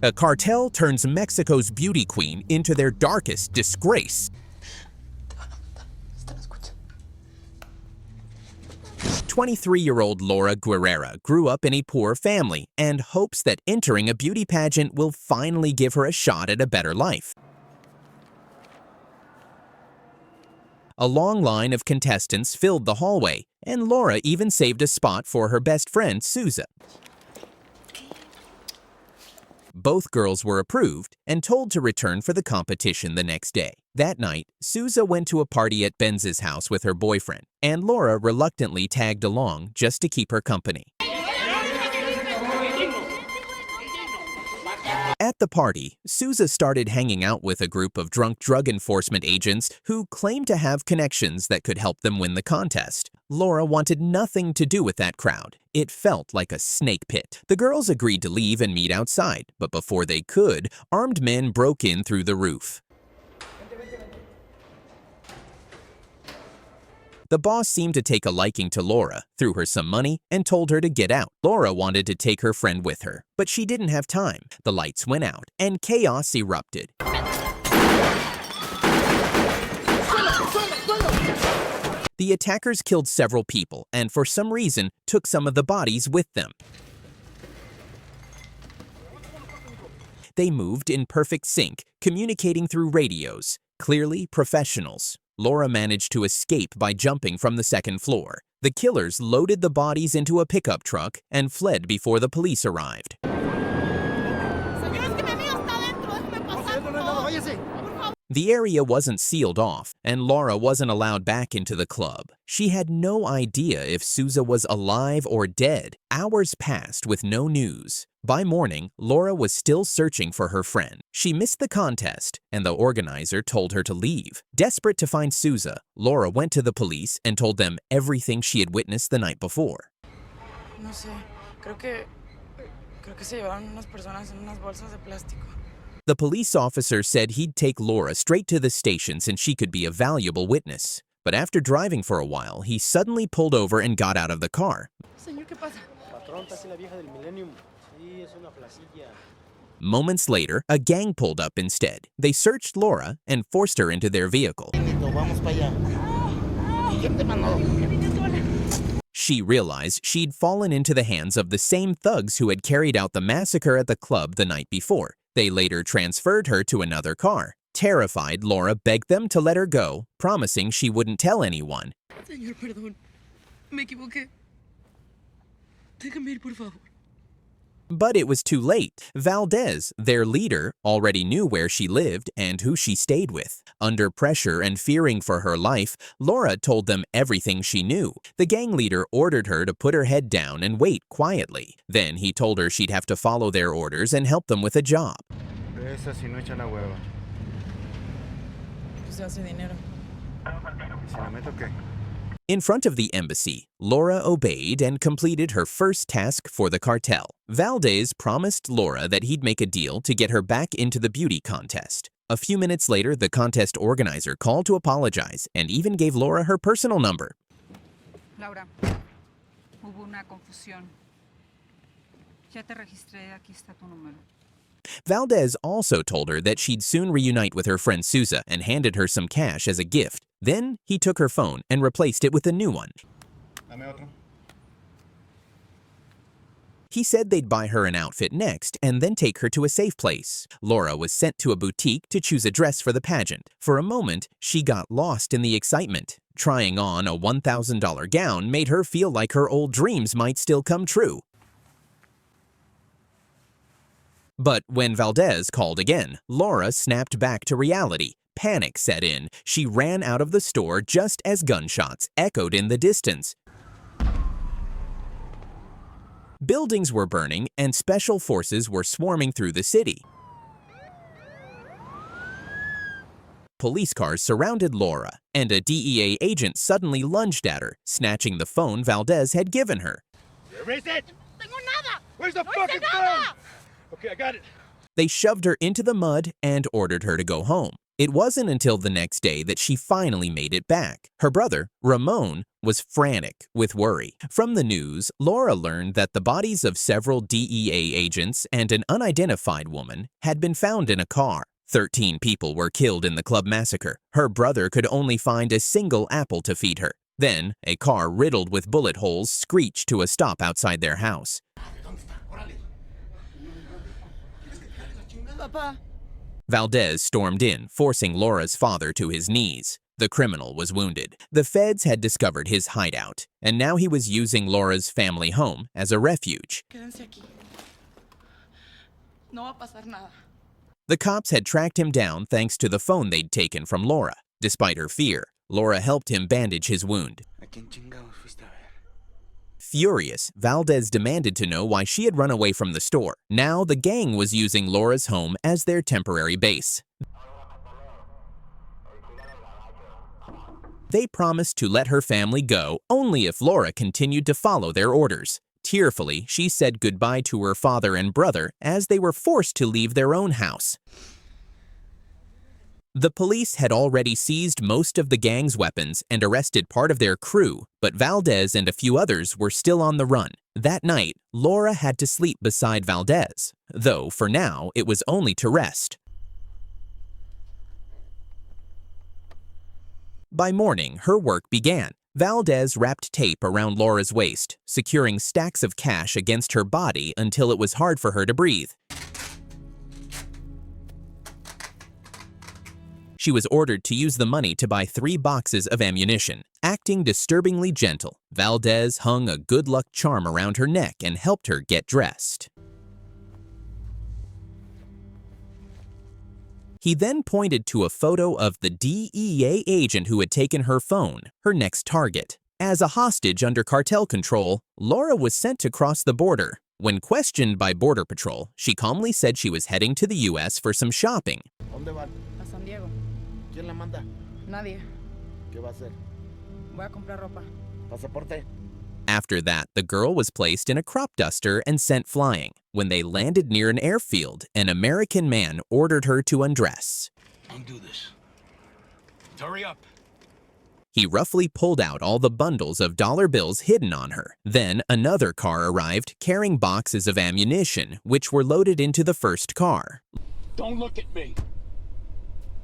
A cartel turns Mexico's beauty queen into their darkest disgrace. 23-year-old Laura Guerrero grew up in a poor family and hopes that entering a beauty pageant will finally give her a shot at a better life. A long line of contestants filled the hallway, and Laura even saved a spot for her best friend, Souza. Both girls were approved and told to return for the competition the next day. That night, Souza went to a party at Benz's house with her boyfriend, and Laura reluctantly tagged along just to keep her company. At the party, Souza started hanging out with a group of drunk drug enforcement agents who claimed to have connections that could help them win the contest. Laura wanted nothing to do with that crowd. It felt like a snake pit. The girls agreed to leave and meet outside, but before they could, armed men broke in through the roof. The boss seemed to take a liking to Laura, threw her some money, and told her to get out. Laura wanted to take her friend with her, but she didn't have time. The lights went out, and chaos erupted. The attackers killed several people, and for some reason, took some of the bodies with them. They moved in perfect sync, communicating through radios, clearly professionals. Laura managed to escape by jumping from the second floor. The killers loaded the bodies into a pickup truck and fled before the police arrived. The area wasn't sealed off, and Laura wasn't allowed back into the club. She had no idea if Souza was alive or dead. Hours passed with no news. By morning, Laura was still searching for her friend. She missed the contest, and the organizer told her to leave. Desperate to find Souza, Laura went to the police and told them everything she had witnessed the night before. No sé, creo que se llevaron unas personas en unas bolsas de plástico. The police officer said he'd take Laura straight to the station since she could be a valuable witness. But after driving for a while, he suddenly pulled over and got out of the car. Señor, ¿qué pasa? Moments later, a gang pulled up instead. They searched Laura and forced her into their vehicle. She realized she'd fallen into the hands of the same thugs who had carried out the massacre at the club the night before. They later transferred her to another car. Terrified, Laura begged them to let her go, promising she wouldn't tell anyone. Señor, perdón. Me equivoqué. Déjame ir, por favor. But it was too late. Valdez, their leader, already knew where she lived and who she stayed with. Under pressure and fearing for her life, Laura told them everything she knew. The gang leader ordered her to put her head down and wait quietly. Then he told her she'd have to follow their orders and help them with a job. Se hace dinero. In front of the embassy, Laura obeyed and completed her first task for the cartel. Valdez promised Laura that he'd make a deal to get her back into the beauty contest. A few minutes later, the contest organizer called to apologize and even gave Laura her personal number. Laura, hubo una confusión. Ya te registré, aquí está tu número. Valdez also told her that she'd soon reunite with her friend Souza and handed her some cash as a gift. Then he took her phone and replaced it with a new one. He said they'd buy her an outfit next and then take her to a safe place. Laura was sent to a boutique to choose a dress for the pageant. For a moment, she got lost in the excitement. Trying on a $1,000 gown made her feel like her old dreams might still come true. But when Valdez called again, Laura snapped back to reality. Panic set in. She ran out of the store just as gunshots echoed in the distance. Buildings were burning and special forces were swarming through the city. Police cars surrounded Laura, and a DEA agent suddenly lunged at her, snatching the phone Valdez had given her. Erase it! Tengo nada. Where's the fucking phone? Okay, I got it. They shoved her into the mud and ordered her to go home. It wasn't until the next day that she finally made it back. Her brother, Ramon, was frantic with worry. From the news, Laura learned that the bodies of several DEA agents and an unidentified woman had been found in a car. 13 people were killed in the club massacre. Her brother could only find a single apple to feed her. Then, a car riddled with bullet holes screeched to a stop outside their house. Papá. Valdez stormed in, forcing Laura's father to his knees. The criminal was wounded. The feds had discovered his hideout, and now he was using Laura's family home as a refuge. Quédense aquí. No va a pasar nada. The cops had tracked him down thanks to the phone they'd taken from Laura. Despite her fear, Laura helped him bandage his wound. Furious, Valdez demanded to know why she had run away from the store. Now the gang was using Laura's home as their temporary base. They promised to let her family go only if Laura continued to follow their orders. Tearfully, she said goodbye to her father and brother as they were forced to leave their own house. The police had already seized most of the gang's weapons and arrested part of their crew, but Valdez and a few others were still on the run. That night, Laura had to sleep beside Valdez, though for now it was only to rest. By morning, her work began. Valdez wrapped tape around Laura's waist, securing stacks of cash against her body until it was hard for her to breathe. She was ordered to use the money to buy 3 boxes of ammunition. Acting disturbingly gentle, Valdez hung a good luck charm around her neck and helped her get dressed. He then pointed to a photo of the DEA agent who had taken her phone, her next target. As a hostage under cartel control, Laura was sent to cross the border. When questioned by Border Patrol, she calmly said she was heading to the U.S. for some shopping. ¿Dónde van? A San Diego. ¿Quién la manda? Nadie. ¿Qué va a hacer? Voy a comprar ropa. ¿Pasaporte? After that, the girl was placed in a crop duster and sent flying. When they landed near an airfield, an American man ordered her to undress. Don't do this. Hurry up. He roughly pulled out all the bundles of dollar bills hidden on her. Then another car arrived carrying boxes of ammunition, which were loaded into the first car. Don't look at me.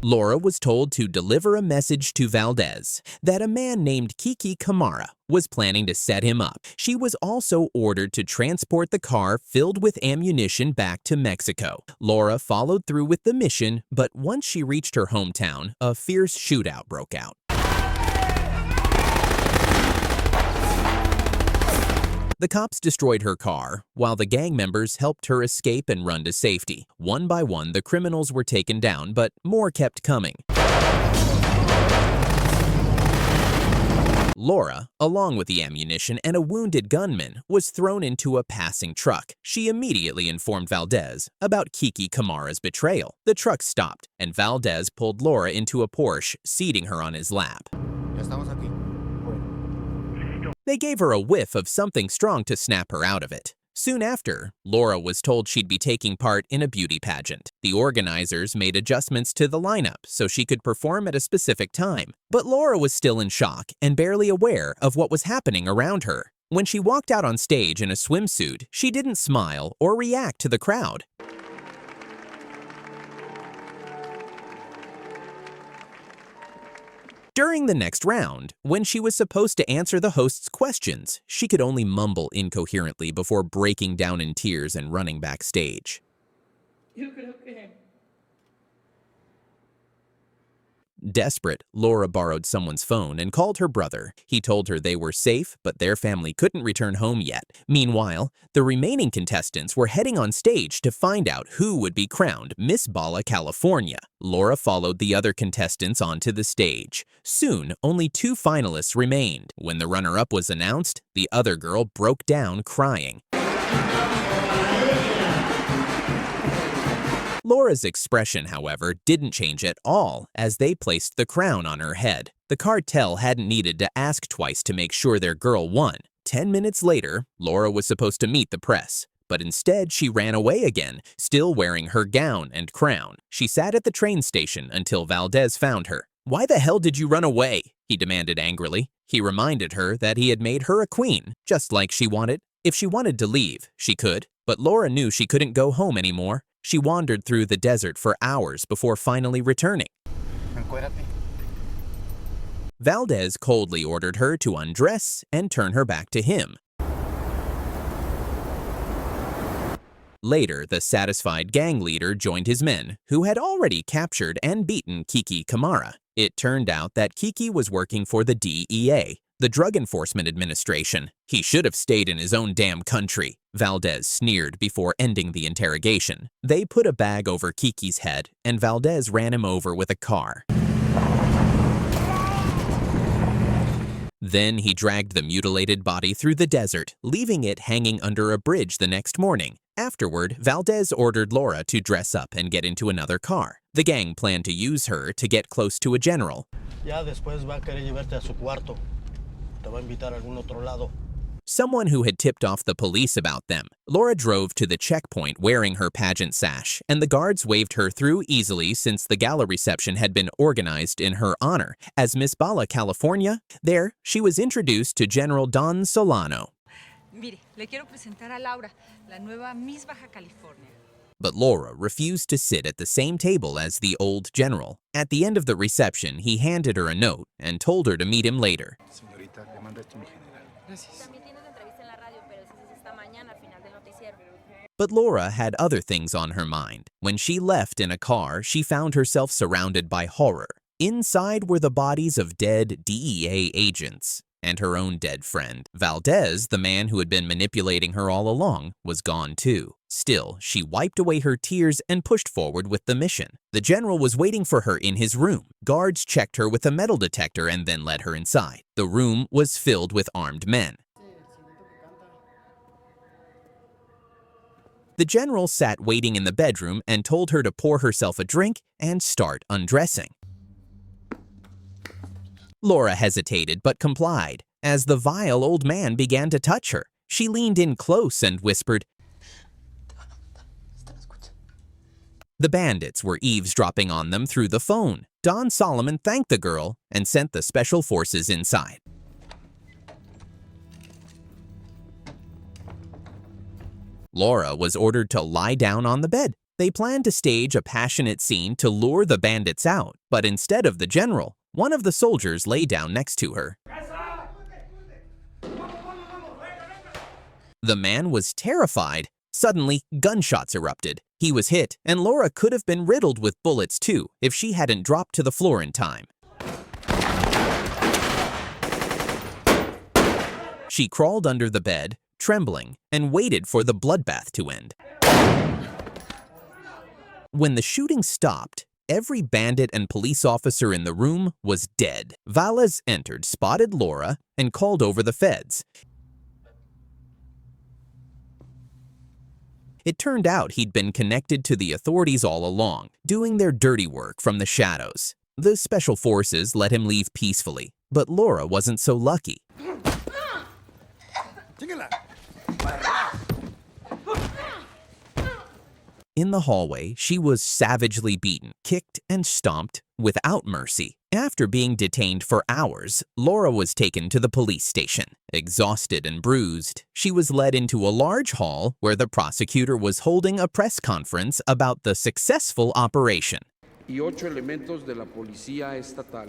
Laura was told to deliver a message to Valdez that a man named Kiki Camara was planning to set him up. She was also ordered to transport the car filled with ammunition back to Mexico. Laura followed through with the mission, but once she reached her hometown, a fierce shootout broke out. The cops destroyed her car, while the gang members helped her escape and run to safety. One by one, the criminals were taken down, but more kept coming. Laura, along with the ammunition and a wounded gunman, was thrown into a passing truck. She immediately informed Valdez about Kiki Camara's betrayal. The truck stopped, and Valdez pulled Laura into a Porsche, seating her on his lap. Ya estamos aquí. They gave her a whiff of something strong to snap her out of it. Soon after, Laura was told she'd be taking part in a beauty pageant. The organizers made adjustments to the lineup so she could perform at a specific time. But Laura was still in shock and barely aware of what was happening around her. When she walked out on stage in a swimsuit, she didn't smile or react to the crowd. During the next round, when she was supposed to answer the host's questions, she could only mumble incoherently before breaking down in tears and running backstage. Yo creo que Desperate, Laura borrowed someone's phone and called her brother. He told her they were safe, but their family couldn't return home yet. Meanwhile, the remaining contestants were heading on stage to find out who would be crowned Miss Bala, California. Laura followed the other contestants onto the stage. Soon, only 2 finalists remained. When the runner-up was announced, the other girl broke down crying. Laura's expression, however, didn't change at all as they placed the crown on her head. The cartel hadn't needed to ask twice to make sure their girl won. 10 minutes later, Laura was supposed to meet the press, but instead she ran away again, still wearing her gown and crown. She sat at the train station until Valdez found her. "Why the hell did you run away?" he demanded angrily. He reminded her that he had made her a queen, just like she wanted. If she wanted to leave, she could, but Laura knew she couldn't go home anymore. She wandered through the desert for hours before finally returning. Encuérate. Valdez coldly ordered her to undress and turn her back to him. Later, the satisfied gang leader joined his men, who had already captured and beaten Kiki Camara. It turned out that Kiki was working for the DEA, the Drug Enforcement Administration. He should have stayed in his own damn country, Valdez sneered before ending the interrogation. They put a bag over Kiki's head, and Valdez ran him over with a car. Then he dragged the mutilated body through the desert, leaving it hanging under a bridge the next morning. Afterward, Valdez ordered Laura to dress up and get into another car. The gang planned to use her to get close to a general. Ya después va a querer llevarte a su cuarto. Te va a invitar a algún otro lado. Someone who had tipped off the police about them. Laura drove to the checkpoint wearing her pageant sash, and the guards waved her through easily since the gala reception had been organized in her honor. As Miss Bala, California, there she was introduced to General Don Solano. Mire, le quiero presentar a Laura, la nueva Miss Baja California. But Laura refused to sit at the same table as the old general. At the end of the reception, he handed her a note and told her to meet him later. Señorita, le manda esto mi general. Gracias. But Laura had other things on her mind. When she left in a car, she found herself surrounded by horror. Inside were the bodies of dead DEA agents and her own dead friend. Valdez, the man who had been manipulating her all along, was gone too. Still, she wiped away her tears and pushed forward with the mission. The general was waiting for her in his room. Guards checked her with a metal detector and then led her inside. The room was filled with armed men. The general sat waiting in the bedroom and told her to pour herself a drink and start undressing. Laura hesitated but complied. As the vile old man began to touch her, she leaned in close and whispered, The bandits were eavesdropping on them through the phone. Don Solomon thanked the girl and sent the special forces inside. Laura was ordered to lie down on the bed. They planned to stage a passionate scene to lure the bandits out, but instead of the general, one of the soldiers lay down next to her. The man was terrified. Suddenly, gunshots erupted. He was hit, and Laura could have been riddled with bullets too if she hadn't dropped to the floor in time. She crawled under the bed, trembling, and waited for the bloodbath to end. When the shooting stopped, every bandit and police officer in the room was dead. Valdez entered, spotted Laura, and called over the feds. It turned out he'd been connected to the authorities all along, doing their dirty work from the shadows. The special forces let him leave peacefully, but Laura wasn't so lucky. In the hallway, she was savagely beaten, kicked, and stomped without mercy. After being detained for hours, Laura was taken to the police station. Exhausted and bruised, she was led into a large hall where the prosecutor was holding a press conference about the successful operation. Y 8 elementos de la policía estatal.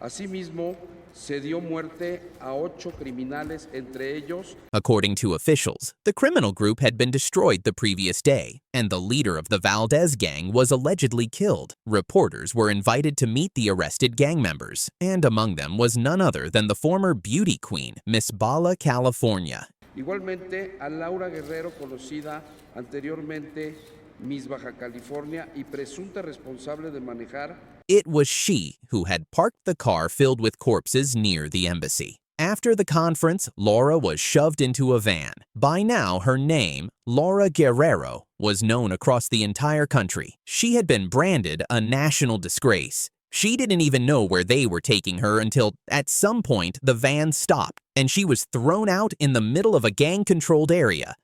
Asimismo, se dio muerte a 8 criminales, entre ellos. According to officials, the criminal group had been destroyed the previous day, and the leader of the Valdez gang was allegedly killed. Reporters were invited to meet the arrested gang members, and among them was none other than the former beauty queen, Miss Bala, California. Igualmente a Laura Guerrero, conocida anteriormente Miss Baja California y presunta responsable de manejar. It was she who had parked the car filled with corpses near the embassy. After the conference, Laura was shoved into a van. By now, her name, Laura Guerrero, was known across the entire country. She had been branded a national disgrace. She didn't even know where they were taking her until, at some point, the van stopped, and she was thrown out in the middle of a gang-controlled area.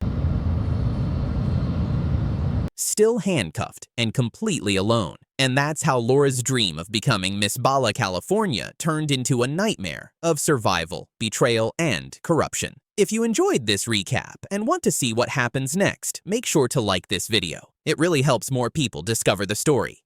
still handcuffed and completely alone. And that's how Laura's dream of becoming Miss Bala, California turned into a nightmare of survival, betrayal, and corruption. If you enjoyed this recap and want to see what happens next, make sure to like this video. It really helps more people discover the story.